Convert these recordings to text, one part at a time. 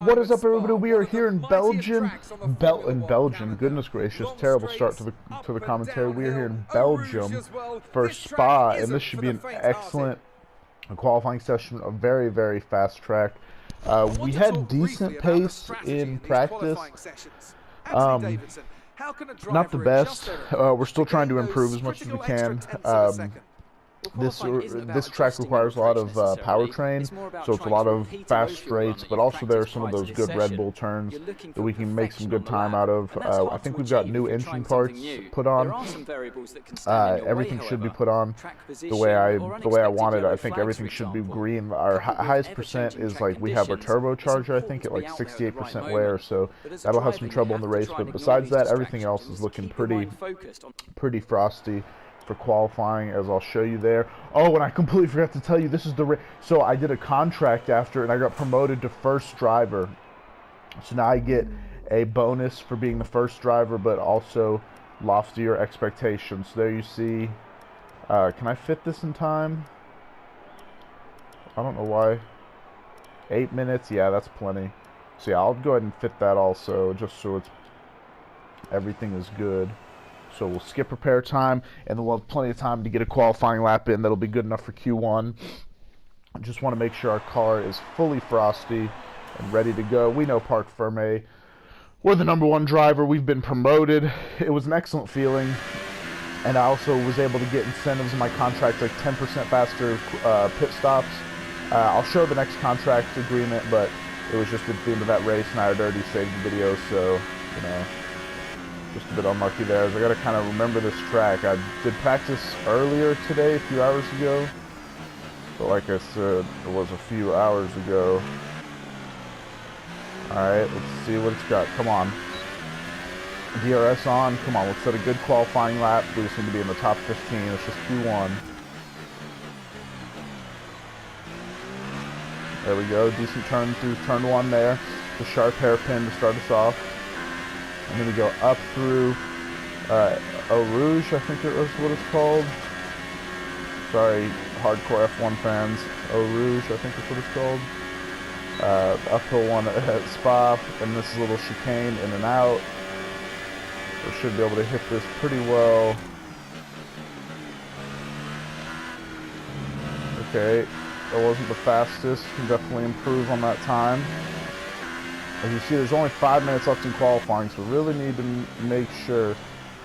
What is up, everybody? We are here in Belgium. Belgium, goodness gracious, terrible start to the commentary. We are here in Belgium for Spa, and this should be an excellent qualifying session. A very, very fast track. We had decent pace in practice. Not the best. We're still trying to improve as much as we can. This track requires a lot of powertrain, so it's a lot of fast straights, but also there are some of those good Red Bull turns that we can make some good time out of. I think we've got new engine parts put on. Everything should be put on the way I want it. I think everything should be green. Our highest percent is like we have our turbocharger, I think, at like 68% wear, so that'll have some trouble in the race. But besides that, everything else is looking pretty frosty for qualifying, as I'll show you there. Oh, and I completely forgot to tell you, this is the so I did a contract after, and I got promoted to first driver. So now I get a bonus for being the first driver, but also loftier expectations. So there you see. Can I fit this in time? I don't know why. 8 minutes, yeah, that's plenty. So yeah, I'll go ahead and fit that also, just so it's everything is good. So we'll skip repair time, and then we'll have plenty of time to get a qualifying lap in that'll be good enough for Q1. I just want to make sure our car is fully frosty and ready to go. We know Parc Fermé. We're the #1 driver. We've been promoted. It was an excellent feeling, and I also was able to get incentives in my contract, like 10% faster pit stops. I'll show the next contract agreement, but it was just at the end of that race, and I had already saved the video, so, you know, just a bit unlucky there, as I gotta kind of remember this track. I did practice earlier today, a few hours ago, but like I said, it was a few hours ago. Alright, let's see what it's got. Come on. DRS on. Come on, let's set a good qualifying lap. We just need to be in the top 15. It's just Q1. There we go. Decent turn through turn 1 there. The sharp hairpin to start us off. And then we go up through Eau Rouge, I think it was what it's called. Sorry, hardcore F1 fans. Eau Rouge, I think is what it's called. Uphill one at Spa, and this is a little chicane in and out. We should be able to hit this pretty well. Okay, that wasn't the fastest. Can definitely improve on that time. As you see, there's only 5 minutes left in qualifying, so we really need to make sure.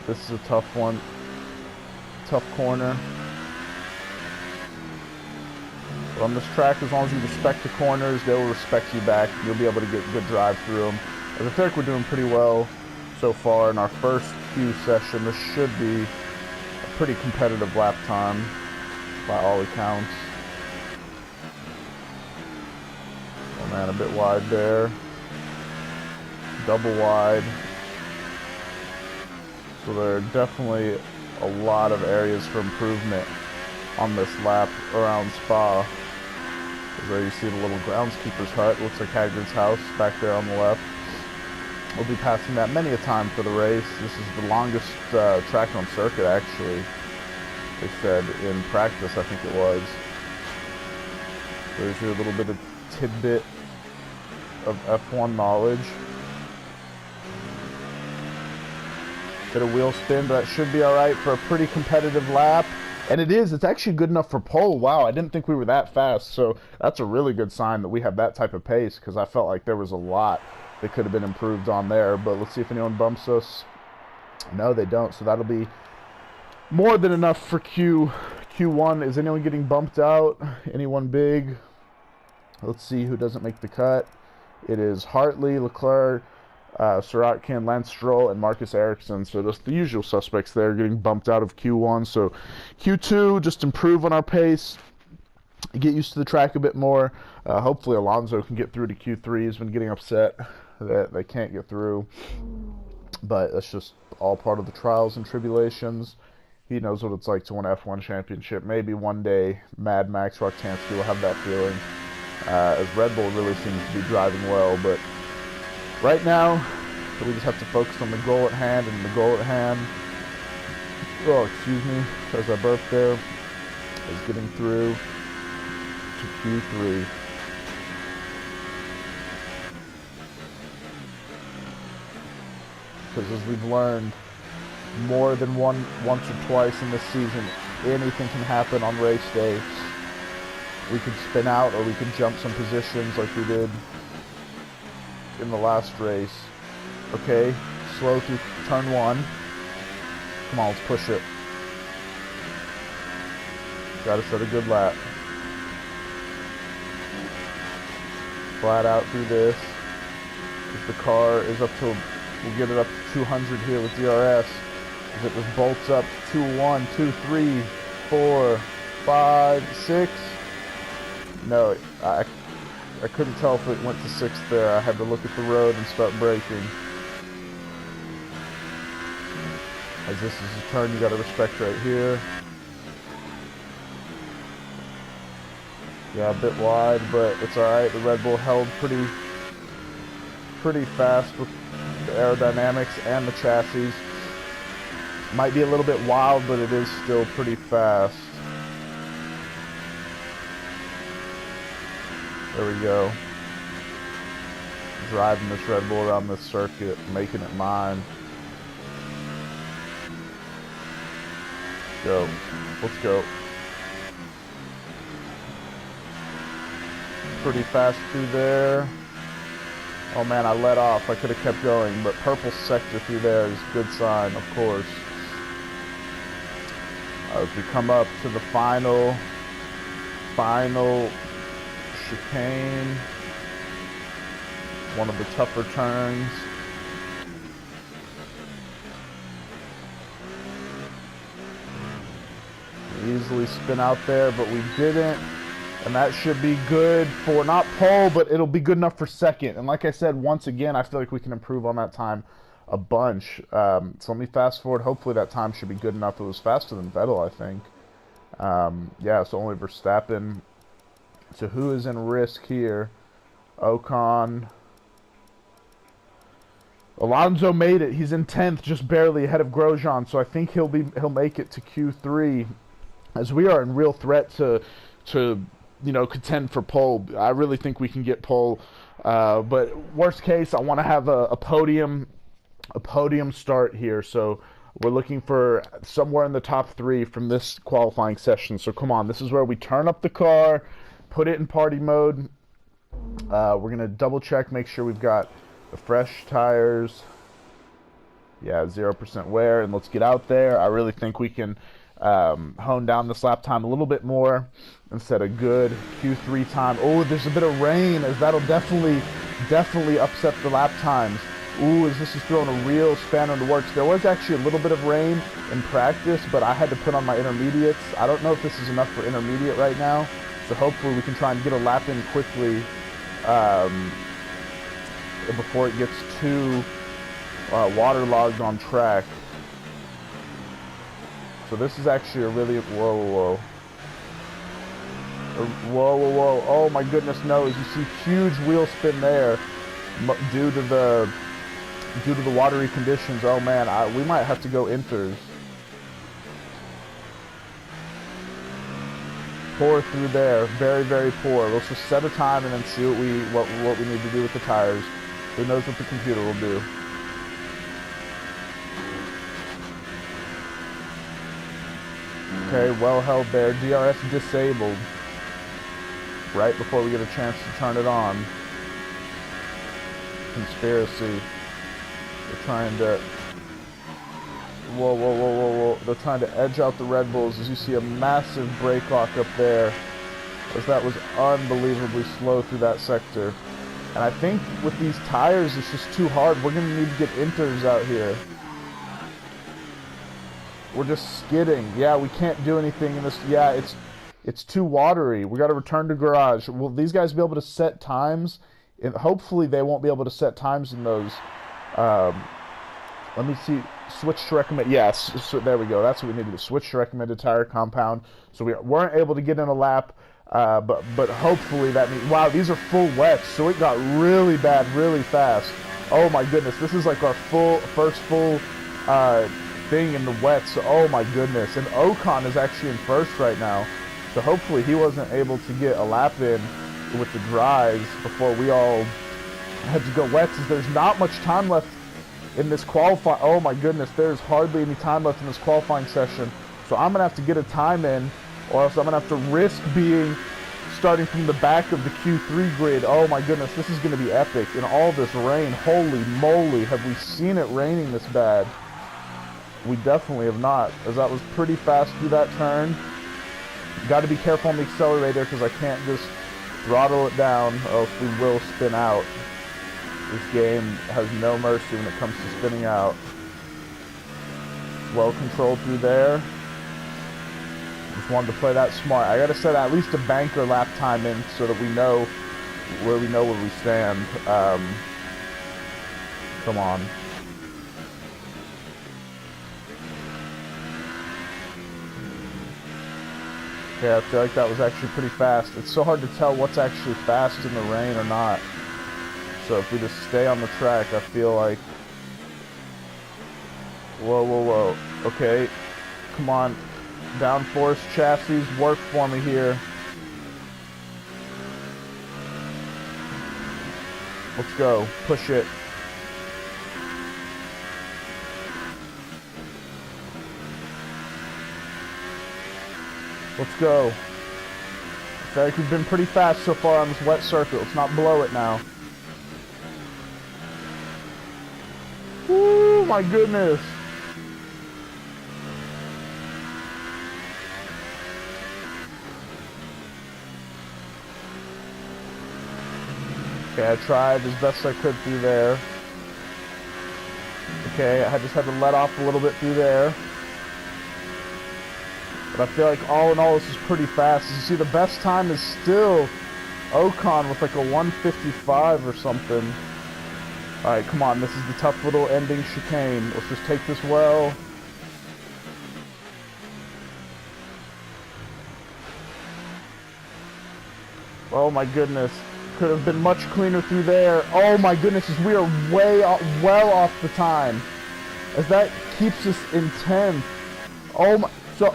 This is a tough one. Tough corner. But on this track, as long as you respect the corners, they will respect you back. You'll be able to get good drive through them. As I feel like we're doing pretty well so far in our first Q session. This should be a pretty competitive lap time by all accounts. Oh man, a bit wide there. Double wide. So there are definitely a lot of areas for improvement on this lap around Spa. There you see the little groundskeeper's hut. Looks like Hagrid's house back there on the left. We'll be passing that many a time for the race. This is the longest track on circuit, actually. They said in practice, I think it was. There's your little bit of tidbit of F1 knowledge. Bit of wheel spin, but that should be alright for a pretty competitive lap. And it is. It's actually good enough for pole. Wow, I didn't think we were that fast. So that's a really good sign that we have that type of pace, because I felt like there was a lot that could have been improved on there. But let's see if anyone bumps us. No, they don't. So that'll be more than enough for Q1. Is anyone getting bumped out? Anyone big? Let's see who doesn't make the cut. It is Hartley, Leclerc, Sirotkin, Lance Stroll, and Marcus Ericsson. So just the usual suspects there getting bumped out of Q1. So Q2, just improve on our pace, get used to the track a bit more. Hopefully Alonso can get through to Q3. He's been getting upset that they can't get through. But that's just all part of the trials and tribulations. He knows what it's like to win an F1 championship. Maybe one day Mad Max Roktansky will have that feeling, as Red Bull really seems to be driving well. But right now, we just have to focus on the goal at hand, and the goal at hand, oh, excuse me, as I burped there, is getting through to Q3. because as we've learned more than once or twice in this season, anything can happen on race day. We could spin out or we could jump some positions like we did in the last race. Okay, slow through turn 1. Come on, let's push it. Gotta set a good lap. Flat out through this. If the car is up to, we'll get it up to 200 here with DRS. As it just bolts up to 2-1, 2-3, 4, 5, 6. No, I couldn't tell if it went to 6th there. I had to look at the road and start braking. As this is a turn you got to respect right here. Yeah, a bit wide, but it's alright. The Red Bull held pretty fast with the aerodynamics and the chassis. Might be a little bit wild, but it is still pretty fast. There we go. Driving this Red Bull around this circuit, making it mine. Go. Let's go. Pretty fast through there. Oh man, I let off. I could have kept going, but purple sector through there is a good sign, of course. As we come up to the final chicane, one of the tougher turns. We easily spin out there, but we didn't. And that should be good for, not pole, but it'll be good enough for 2nd. And like I said, once again, I feel like we can improve on that time a bunch. So let me fast forward. Hopefully that time should be good enough. It was faster than Vettel, I think. Yeah, so only Verstappen. So who is in risk here? Ocon. Alonso made it. He's in 10th, just barely ahead of Grosjean. So I think he'll make it to Q3, as we are in real threat to contend for pole. I really think we can get pole. But worst case, I want to have a podium start here. So we're looking for somewhere in the top 3 from this qualifying session. So come on, this is where we turn up the car, put it in party mode. We're going to double check, make sure we've got the fresh tires. Yeah, 0% wear, and let's get out there. I really think we can hone down this lap time a little bit more and set a good Q3 time. Oh, there's a bit of rain, as that'll definitely upset the lap times. Ooh, as this is throwing a real spanner in the works. There was actually a little bit of rain in practice, but I had to put on my intermediates. I don't know if this is enough for intermediate right now, so hopefully we can try and get a lap in quickly before it gets too waterlogged on track. So this is actually a really, whoa. Oh my goodness, no, as you see, huge wheel spin there due to the watery conditions. Oh man, we might have to go inters. Poor through there, very, very poor. Let's just set a time and then see what we need to do with the tires. Who knows what the computer will do. Okay, well held there. DRS disabled. Right before we get a chance to turn it on. Conspiracy. They're trying to... Whoa. They're trying to edge out the Red Bulls, as you see a massive brake lock up there, as that was unbelievably slow through that sector. And I think with these tires, it's just too hard. We're going to need to get inters out here. We're just skidding. Yeah, we can't do anything in this. Yeah, it's too watery. We got to return to garage. Will these guys be able to set times? And hopefully they won't be able to set times in those. Let me see. Switch to recommend. Yes, so there we go. That's what we needed to switch to recommended tire compound. So we weren't able to get in a lap. But hopefully that means, wow, these are full wets, so it got really bad really fast. Oh my goodness, this is like our first full thing in the wets. Oh my goodness, and Ocon is actually in first right now, so hopefully he wasn't able to get a lap in with the dries before we all had to go wets, as there's not much time left in this qualifying. Oh my goodness, there's hardly any time left in this qualifying session. So I'm gonna have to get a time in, or else I'm gonna have to risk starting from the back of the Q3 grid. Oh my goodness, this is gonna be epic. In all this rain, holy moly, have we seen it raining this bad? We definitely have not, as that was pretty fast through that turn. Got to be careful on the accelerator because I can't just throttle it down, or else we will spin out. This game has no mercy when it comes to spinning out. Well controlled through there. Just wanted to play that smart. I got to set at least a banker lap time in so that we know where we stand. Come on. Yeah, I feel like that was actually pretty fast. It's so hard to tell what's actually fast in the rain or not. So if we just stay on the track, I feel like... Whoa, whoa, whoa. Okay. Come on. Downforce chassis, work for me here. Let's go. Push it. Let's go. I feel like we've been pretty fast so far on this wet circuit. Let's not blow it now. Woo, my goodness. Okay, I tried as best I could through there. Okay, I just had to let off a little bit through there. But I feel like all in all, this is pretty fast. As you see, the best time is still Ocon with like a 155 or something. Alright, come on. This is the tough little ending chicane. Let's just take this well. Oh my goodness. Could have been much cleaner through there. Oh my goodness, as we are well off the time. As that keeps us in 10th. Oh my... So...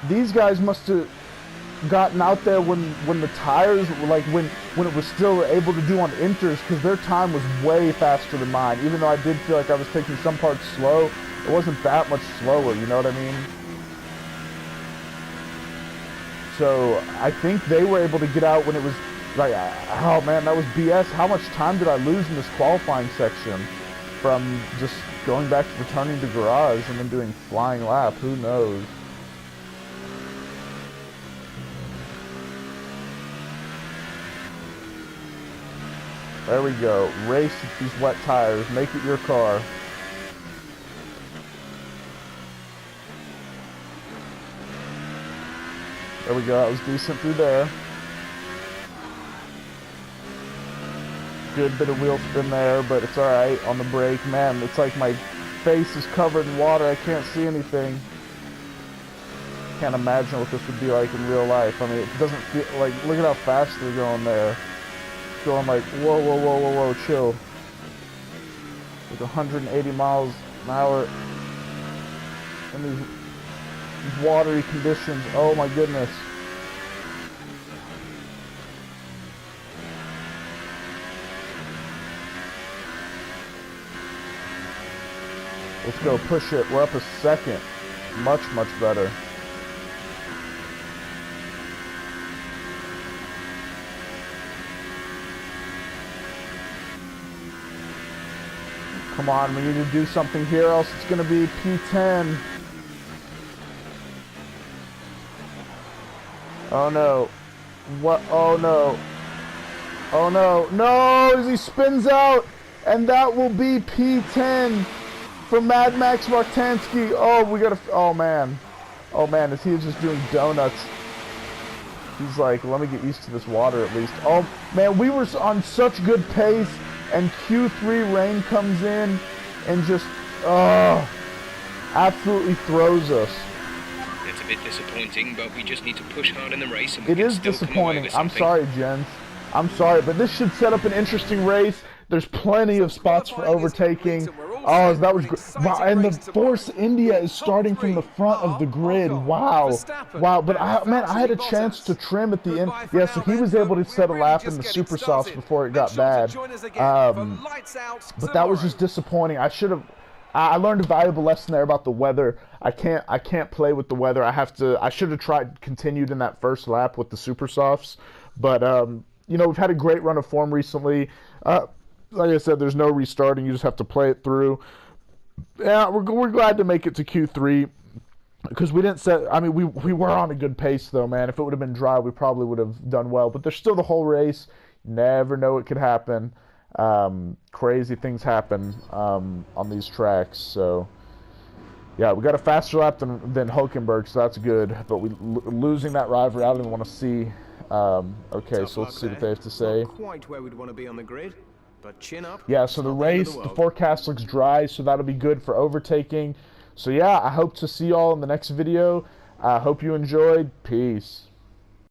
These guys must have gotten out there when the tires were like when it was still able to do on inters, because their time was way faster than mine. Even though I did feel like I was taking some parts slow, it wasn't that much slower, you know what I mean? So I think they were able to get out when it was like, oh man, that was BS. How much time did I lose in this qualifying section from just going back to returning to garage and then doing flying lap? Who knows? There we go. Race with these wet tires. Make it your car. There we go. That was decent through there. Good bit of wheel spin there, but it's alright on the brake. Man, it's like my face is covered in water. I can't see anything. Can't imagine what this would be like in real life. I mean, it doesn't feel like, look at how fast they're going there. Going like, whoa, whoa, whoa, whoa, whoa, chill. Like 180 miles an hour in these watery conditions. Oh my goodness. Let's go, push it. We're up a second. Much, much better. Come on, we need to do something here, else it's going to be P10. Oh no. What? Oh no. Oh no. No! As he spins out! And that will be P10 for Mad Max Martansky. Oh, we gotta... Oh man. Oh man, as he is just doing donuts. He's like, let me get used to this water at least. Oh man, we were on such good pace. And Q3 rain comes in and just, absolutely throws us. It's a bit disappointing, but we just need to push hard in the race. And it is disappointing. I'm sorry, Jens. I'm sorry, but this should set up an interesting race. There's plenty of spots for overtaking. Oh, that was great. Wow, and the Force India is starting from the front of the grid. Wow. Wow, but man, I had a chance to trim at the end. Yeah, so he was able to set a lap in the super softs before it got bad. But that was just disappointing. I learned a valuable lesson there about the weather. I can't play with the weather. I should have continued in that first lap with the super softs. But you know, we've had a great run of form recently. Like I said, there's no restarting. You just have to play it through. Yeah, we're glad to make it to Q3 because we didn't set. I mean, we were on a good pace though, man. If it would have been dry, we probably would have done well. But there's still the whole race. You never know what could happen. Crazy things happen on these tracks. So yeah, we got a faster lap than Hulkenberg, so that's good. But losing that rivalry, I don't even want to see. Okay, so let's see what they have to say. Not quite where we'd want to be on the grid, but chin up. Yeah, so the race, the forecast looks dry, so that'll be good for overtaking. So yeah, I hope to see y'all in the next video. I hope you enjoyed. Peace.